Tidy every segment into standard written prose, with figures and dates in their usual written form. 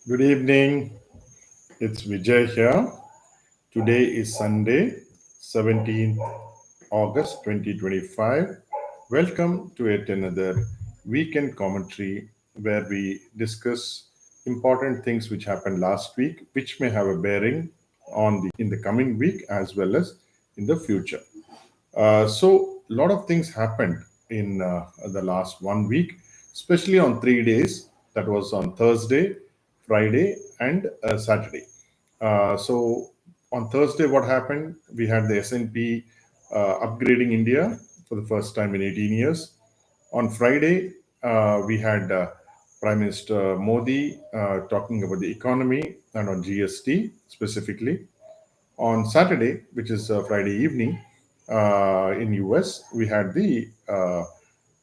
Good evening. It's Vijay here. Today is Sunday, 17th August 2025. Welcome to yet another weekend commentary where we discuss important things which happened last week, which may have a bearing on the in the coming week as well as in the future. So, a lot of things happened in the last 1 week, especially on 3 days. That was on Thursday, Friday, and Saturday. So, on Thursday, what happened? We had the S&P upgrading India for the first time in 18 years. On Friday, we had Prime Minister Modi talking about the economy and on GST specifically. On Saturday, which is Friday evening, in US, we had the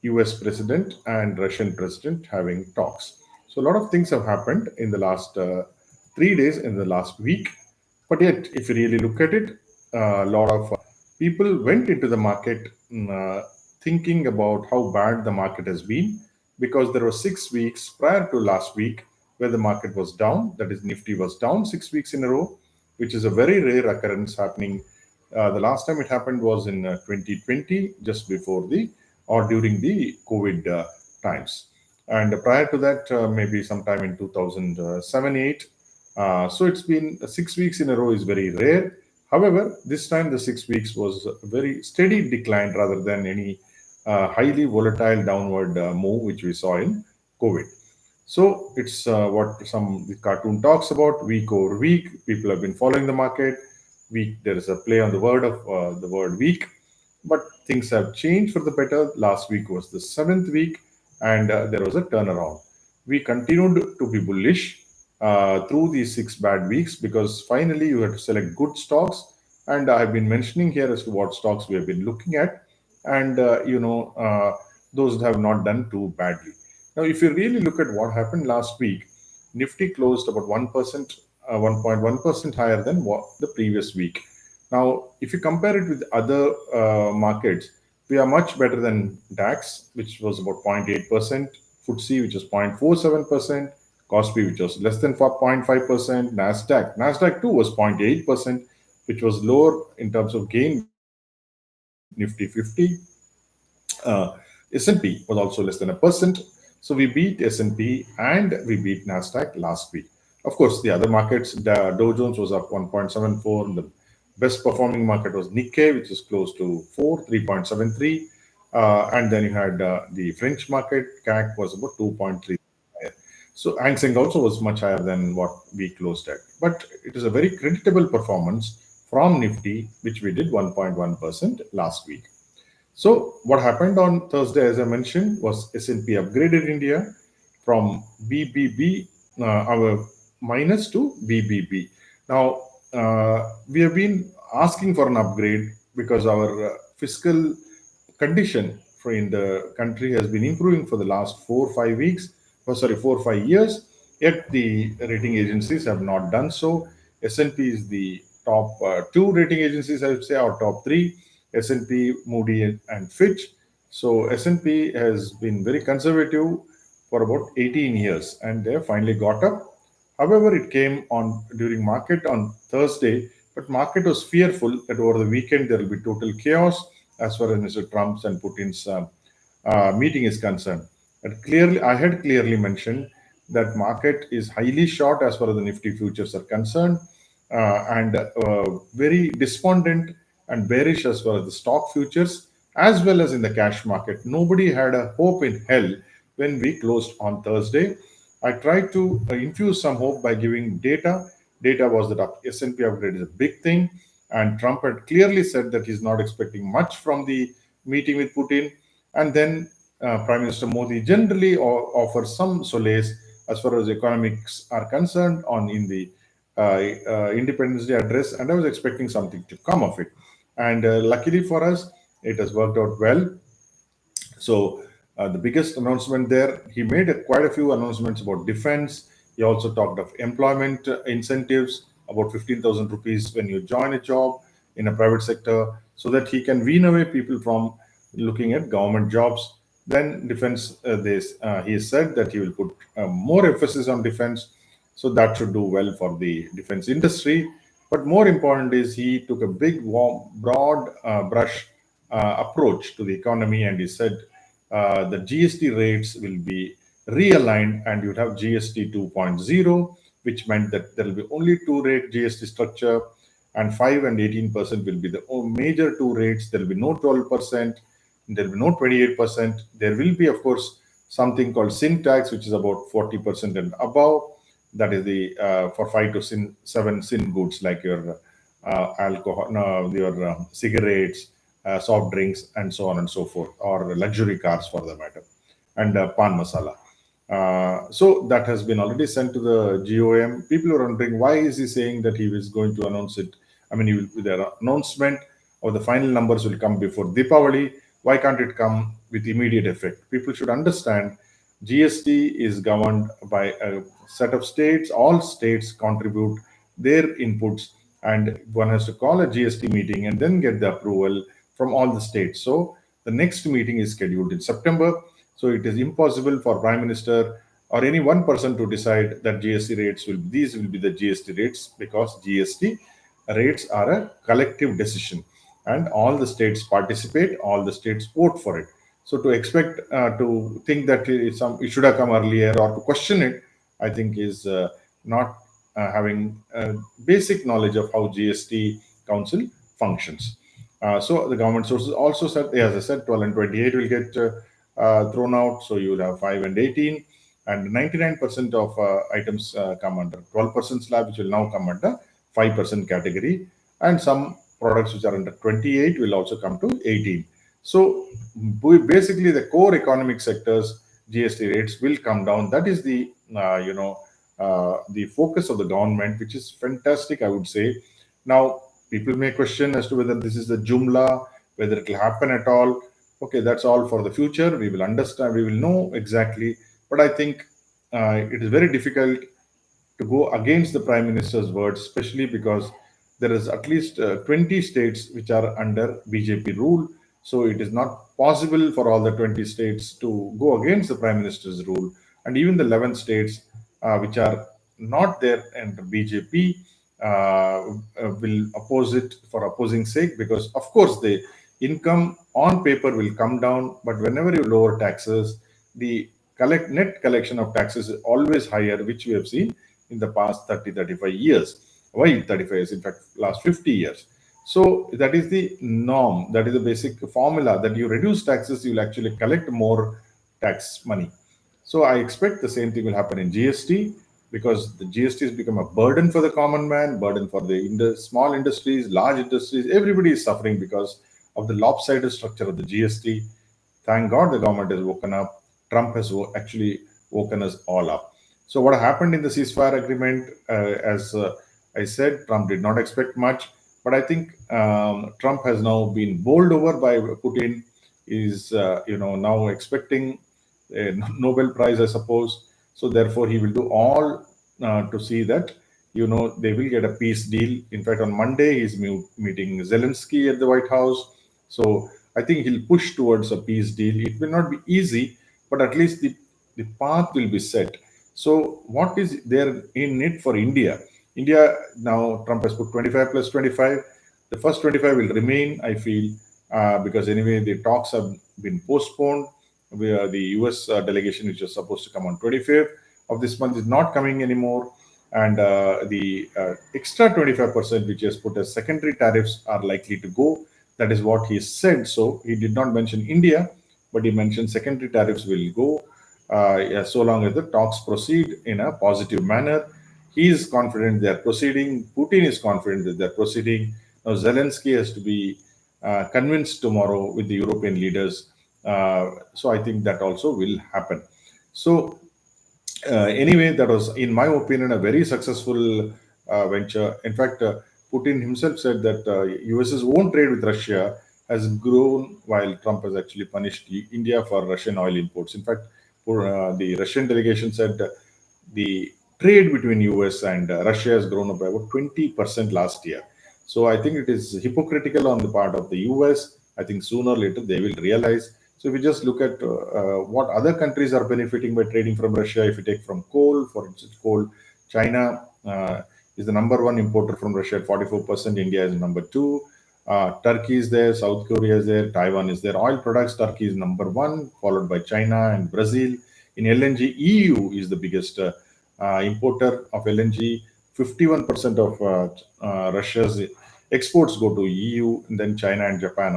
US president and Russian president having talks. So a lot of things have happened in the last 3 days in the last week. But yet, if you really look at it, a lot of people went into the market thinking about how bad the market has been because there were 6 weeks prior to last week where the market was down. That is, Nifty was down 6 weeks in a row, which is a very rare occurrence happening. The last time it happened was in 2020, just before the or during the COVID times. And prior to that, maybe sometime in 2007 8. So it's been 6 weeks in a row is very rare. However, this time the 6 weeks was a very steady decline rather than any highly volatile downward move which we saw in COVID. So it's what some the cartoon talks about week over week. People have been following the market. Week there is a play on the word of the word week, but things have changed for the better. Last week was the seventh week, and there was a turnaround. We continued to be bullish through these 6 bad weeks because finally you have to select good stocks, and I have been mentioning here as to what stocks we have been looking at, and those have not done too badly. Now, if you really look at what happened last week, Nifty closed about 1%, 1.1% higher than what the previous week. Now, if you compare it with other markets, we are much better than DAX, which was about 0.8%, FTSE, which was 0.47%, Kospi, which was less than 4.5%, Nasdaq too was 0.8%, which was lower in terms of gain with Nifty 50. S&P was also less than 1%. So we beat S&P and we beat Nasdaq last week. Of course, the other markets, the Dow Jones was up 1.74. The best performing market was Nikkei, which is close to 3.73. And then you had the French market, CAC was about 2.3 higher. So Hang Seng also was much higher than what we closed at. But it is a very creditable performance from Nifty, which we did 1.1% last week. So what happened on Thursday, as I mentioned, was S&P upgraded India from BBB, our minus to BBB. Now, we have been asking for an upgrade because our fiscal condition for in the country has been improving for the last 4 or 5 weeks. 4 or 5 years. Yet the rating agencies have not done so. S&P is the top two rating agencies, I would say, or top three. S&P, Moody, and Fitch. So S&P has been very conservative for about 18 years, and they have finally got up. However, it came on during market on Thursday, but market was fearful that over the weekend there will be total chaos as far as Mr. Trump's and Putin's meeting is concerned. And clearly, I had clearly mentioned that market is highly short as far as the Nifty futures are concerned, and very despondent and bearish as far as the stock futures, as well as in the cash market. Nobody had a hope in hell when we closed on Thursday. I tried to infuse some hope by giving data. Data was that S&P upgrade is a big thing, and Trump had clearly said that he's not expecting much from the meeting with Putin. And then Prime Minister Modi generally offers some solace as far as economics are concerned on in the Independence Day address, and I was expecting something to come of it. And luckily for us, it has worked out well. So the biggest announcement there, he made quite a few announcements about defense. He also talked of employment incentives, about 15,000 rupees when you join a job in a private sector, so that he can wean away people from looking at government jobs. Then defense, he said that he will put more emphasis on defense. So that should do well for the defense industry. But more important is he took a big, warm, broad brush approach to the economy, and he said the GST rates will be realigned, and you'd have GST 2.0, which meant that there will be only two rate GST structure, and 5 and 18% will be the major two rates. There will be no 12%, there will be no 28%. There will be, of course, something called sin tax, which is about 40% and above. That is the for 5 to 7 sin goods like your alcohol, no, your cigarettes, soft drinks, and so on and so forth, or luxury cars for the matter, and pan masala. So that has been already sent to the GOM. People are wondering why is he saying that he is going to announce it. I mean, the announcement or the final numbers will come before Deepavali. Why can't it come with immediate effect? People should understand GST is governed by a set of states. All states contribute their inputs, and one has to call a GST meeting and then get the approval from all the states. So the next meeting is scheduled in September. So it is impossible for Prime Minister or any one person to decide that GST rates these will be the GST rates, because GST rates are a collective decision, and all the states participate, all the states vote for it. So to expect to think that it should have come earlier or to question it, I think is not having basic knowledge of how GST Council functions. So the government sources also said, as I said, 12 and 28 will get thrown out. So you will have 5 and 18, and 99% of items come under 12% slab, which will now come under 5% category, and some products which are under 28 will also come to 18. So basically, the core economic sectors GST rates will come down. That is the focus of the government, which is fantastic, I would say. Now, people may question as to whether this is the Jumla, whether it will happen at all. Okay, that's all for the future. We will understand, we will know exactly. But I think it is very difficult to go against the Prime Minister's words, especially because there is at least 20 states which are under BJP rule. So it is not possible for all the 20 states to go against the Prime Minister's rule. And even the 11 states which are not there and BJP will oppose it for opposing sake, because of course the income on paper will come down, but whenever you lower taxes, the net collection of taxes is always higher, which we have seen in the past 30-35 years. Why 35 years? In fact, last 50 years. So that is the norm. That is the basic formula, that you reduce taxes, you will actually collect more tax money. So I expect the same thing will happen in GST, because the GST has become a burden for the common man, burden for the small industries, large industries. Everybody is suffering because of the lopsided structure of the GST. Thank God the government has woken up. Trump has actually woken us all up. So what happened in the ceasefire agreement, as I said, Trump did not expect much. But I think Trump has now been bowled over by Putin. Is now expecting a Nobel Prize, I suppose. So therefore, he will do all to see that they will get a peace deal. In fact, on Monday, he's meeting Zelensky at the White House. So I think he'll push towards a peace deal. It will not be easy, but at least the path will be set. So what is there in it for India? India, now Trump has put 25 plus 25. The first 25 will remain, I feel, because anyway, the talks have been postponed. The US delegation, which was supposed to come on 25th of this month, is not coming anymore. And the extra 25%, which he has put as secondary tariffs, are likely to go. That is what he said. So he did not mention India, but he mentioned secondary tariffs will go so long as the talks proceed in a positive manner. He is confident they are proceeding. Putin is confident that they are proceeding. Now Zelensky has to be convinced tomorrow with the European leaders. So I think that also will happen. So anyway, that was, in my opinion, a very successful venture. In fact, Putin himself said that US's own trade with Russia has grown while Trump has actually punished India for Russian oil imports. In fact, the Russian delegation said the trade between US and Russia has grown up by about 20% last year. So I think it is hypocritical on the part of the US. I think sooner or later they will realize. So if you just look at what other countries are benefiting by trading from Russia, if you take from coal, for instance, coal, China is the number one importer from Russia at 44%. India is number two. Turkey is there, South Korea is there, Taiwan is there. Oil products, Turkey is number one, followed by China and Brazil. In LNG, EU is the biggest importer of LNG. 51% of Russia's exports go to EU, and then China and Japan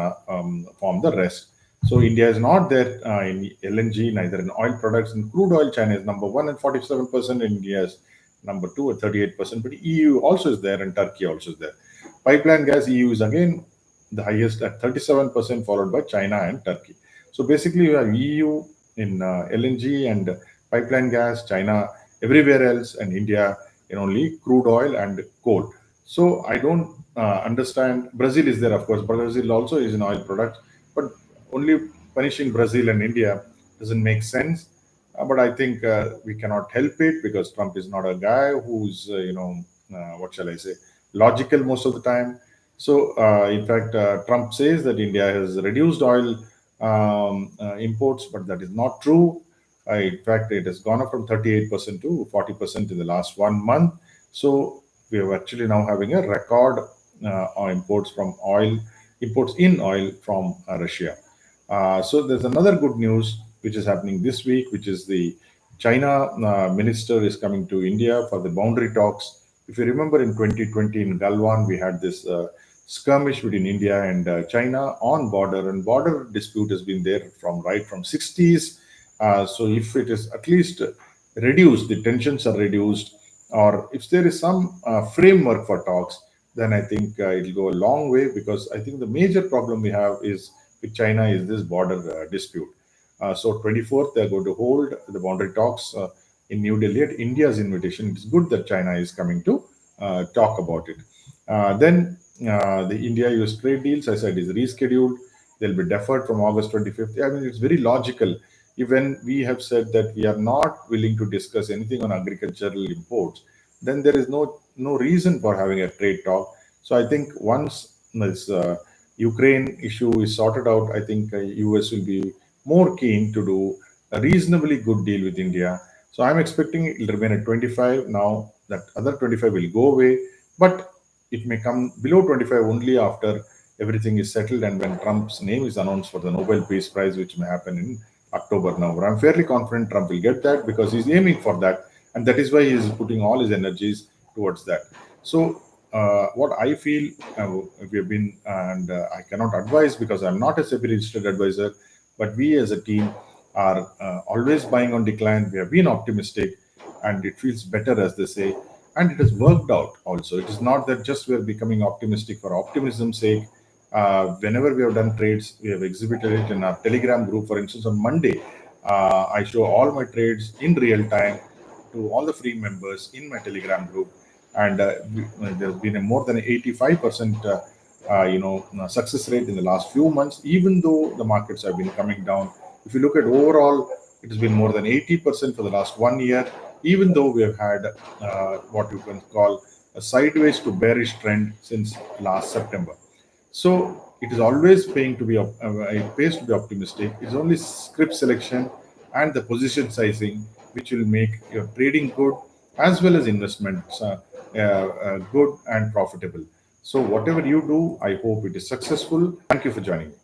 form the rest. So India is not there in LNG, neither in oil products. In crude oil, China is number one at 47%. India is number two at 38%. But EU also is there, and Turkey also is there. Pipeline gas, EU is again the highest at 37%, followed by China and Turkey. So basically, you have EU in LNG and pipeline gas, China everywhere else, and India in only crude oil and coal. So I don't understand. Brazil is there, of course. Brazil also is in oil products, but only punishing Brazil and India doesn't make sense. But I think we cannot help it because Trump is not a guy who's, what shall I say, logical most of the time. So, in fact, Trump says that India has reduced oil imports, but that is not true. In fact, it has gone up from 38% to 40% in the last 1 month. So, we are actually now having a record on imports in oil from Russia. So there's another good news which is happening this week, which is the China minister is coming to India for the boundary talks. If you remember, in 2020 in Galwan, we had this skirmish between India and China on border, and border dispute has been there from 60s. So if it is at least reduced, the tensions are reduced, or if there is some framework for talks, then I think it'll go a long way, because I think the major problem we have is with China is this border dispute. So 24th, they're going to hold the boundary talks in New Delhi at India's invitation. It's good that China is coming to talk about it. Then the India-US trade deals, I said, is rescheduled. They'll be deferred from August 25th. I mean, it's very logical. Even we have said that we are not willing to discuss anything on agricultural imports, then there is no reason for having a trade talk. So I think once this Ukraine issue is sorted out, I think US will be more keen to do a reasonably good deal with India. So I'm expecting it will remain at 25. Now that other 25 will go away, but it may come below 25 only after everything is settled and when Trump's name is announced for the Nobel Peace Prize, which may happen in October, November. I'm fairly confident Trump will get that because he's aiming for that, and that is why he's putting all his energies towards that. So what I feel we have been, and I cannot advise because I'm not a SEBI registered advisor, but we as a team are always buying on decline. We have been optimistic, and it feels better, as they say, and it has worked out also. It is not that just we are becoming optimistic for optimism's sake. Whenever we have done trades, we have exhibited it in our Telegram group. For instance, on Monday, I show all my trades in real time to all the free members in my Telegram group, and there's been a more than 85% success rate in the last few months, even though the markets have been coming down. If you look at overall, it has been more than 80% for the last 1 year, even though we have had what you can call a sideways to bearish trend since last September. So it is always paying to be it pays to be optimistic. It's only script selection and the position sizing which will make your trading good as well as investments good and profitable. So whatever you do, I hope it is successful. Thank you for joining me.